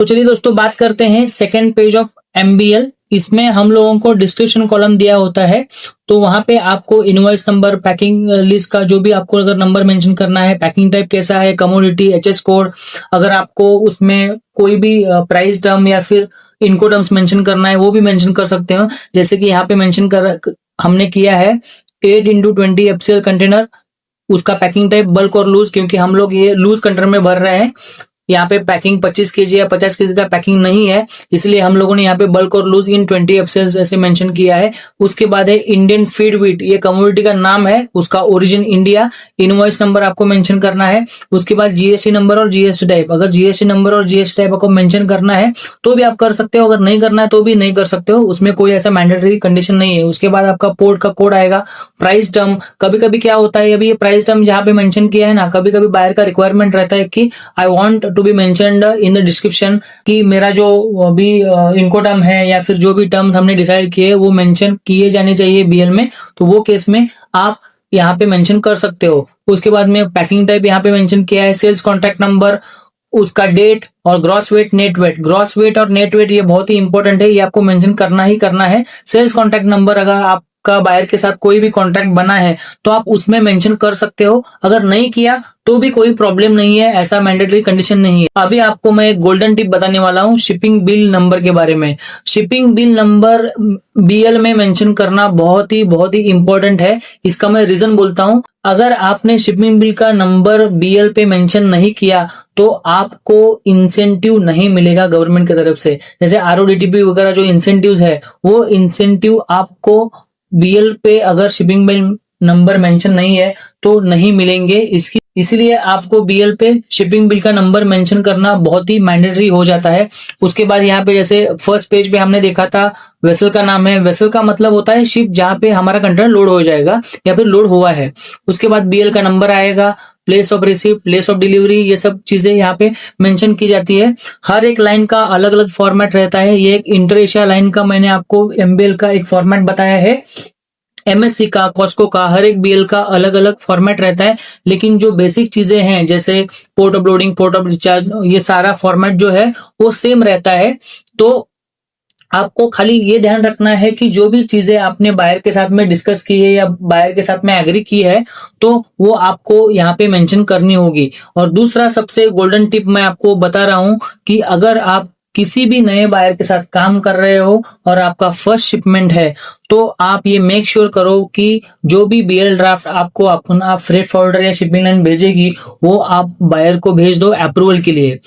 तो चलिए दोस्तों बात करते हैं सेकेंड पेज ऑफ एमबीएल। इसमें हम लोगों को डिस्क्रिप्शन कॉलम दिया होता है, तो वहां पे आपको इनवॉइस नंबर, पैकिंग लिस्ट का जो भी आपको अगर नंबर मेंशन करना है, पैकिंग टाइप कैसा है, कमोडिटी, एचएस कोड, अगर आपको उसमें कोई भी प्राइस टर्म या फिर इनको टर्म्स मेंशन करना है वो भी मेंशन कर सकते हो। जैसे कि यहाँ पे मेंशन कर हमने किया है 8x20 एफसीएल कंटेनर, उसका पैकिंग टाइप बल्क और लूज, क्योंकि हम लोग ये लूज कंटेनर में भर रहे हैं। यहाँ पे पैकिंग 25 केजी या 50 केजी का पैकिंग नहीं है, इसलिए हम लोगों ने यहाँ पे बल्क और लूज इन 20 एफसीएल ऐसे मेंशन किया है। उसके बाद है इंडियन फीड व्हीट, ये कमोडिटी का नाम है, उसका ओरिजिन इंडिया, इनवॉइस नंबर आपको मेंशन करना है। उसके बाद जीएसटी नंबर और जीएसटी टाइप, अगर जीएसटी नंबर और जीएसटी टाइप आपको मेंशन करना है तो भी आप कर सकते हो, अगर नहीं करना है तो भी नहीं कर सकते हो, उसमें कोई ऐसा मैंडेटरी कंडीशन नहीं है। उसके बाद आपका पोर्ट का कोड आएगा, प्राइस टर्म, कभी कभी क्या होता है, अभी ये प्राइस टर्म जहाँ पे मेंशन किया है ना, कभी कभी बायर का रिक्वायरमेंट रहता है कि I want to be mentioned in the description, कि मेरा जो अभी इनको टर्म है या फिर जो भी टर्म्स हमने डिसाइड किए वो मेंशन किए जाने चाहिए बीएल में, तो वो केस में आप यहाँ पे मेंशन कर सकते हो। उसके बाद में पैकिंग टाइप यहाँ पे मेंशन किया है, सेल्स कॉन्ट्रैक्ट नंबर, उसका डेट और gross weight, net weight. Gross weight और नेट वेट ये बहुत ही इंपॉर्टेंट है, ये आपको मेंशन करना ही करना है। सेल्स कॉन्ट्रैक्ट नंबर, अगर आपका बायर के साथ कोई भी कॉन्ट्रैक्ट बना है तो आप उसमें मेंशन कर सकते हो, अगर नहीं किया तो भी कोई प्रॉब्लम नहीं है, ऐसा मैंडेटरी कंडीशन नहीं है। अभी आपको मैं एक गोल्डन टिप बताने वाला हूँ शिपिंग बिल नंबर के बारे में। शिपिंग बिल नंबर बीएल में मेंशन करना बहुत ही इंपॉर्टेंट है। इसका मैं रीजन बोलता हूँ, अगर आपने शिपिंग बिल का नंबर बीएल पे मेंशन नहीं किया तो आपको इंसेंटिव नहीं मिलेगा गवर्नमेंट की तरफ से। जैसे आरओडीटीपी वगैरह जो इंसेंटिव्स है, वो इंसेंटिव आपको बीएल पे अगर शिपिंग बिल नंबर मेंशन नहीं है तो नहीं मिलेंगे। इसीलिए आपको बीएल पे शिपिंग बिल का नंबर मेंशन करना बहुत ही मैंडेटरी हो जाता है। उसके बाद यहाँ पे जैसे फर्स्ट पेज पे हमने देखा था वेसल का नाम है, वेसल का मतलब होता है शिप जहाँ पे हमारा कंटेनर लोड हो जाएगा या फिर लोड हुआ है। उसके बाद बीएल का नंबर आएगा, place of receive, place of delivery, ये सब चीजें यहाँ पे मेंशन की जाती है। हर एक लाइन का अलग अलग फॉर्मेट रहता है। ये एक इंटर एशिया लाइन का मैंने आपको एमबीएल का एक फॉर्मेट बताया है। एमएससी का, कॉस्को का, हर एक बीएल का अलग अलग फॉर्मेट रहता है, लेकिन जो बेसिक चीजें हैं जैसे port of loading, port of discharge, ये सारा फॉर्मेट जो है वो सेम रहता है। तो आपको खाली ये ध्यान रखना है कि जो भी चीजें आपने बायर के साथ में डिस्कस की है या बायर के साथ में एग्री की है तो वो आपको यहाँ पे मेंशन करनी होगी। और दूसरा सबसे गोल्डन टिप मैं आपको बता रहा हूं कि अगर आप किसी भी नए बायर के साथ काम कर रहे हो और आपका फर्स्ट शिपमेंट है तो आप ये मेक श्योर करो कि जो भी बीएल ड्राफ्ट आपको अपना फ्रेट फॉरवर्डर या शिपिंग लाइन भेजेगी वो आप बायर को भेज दो अप्रूवल के लिए।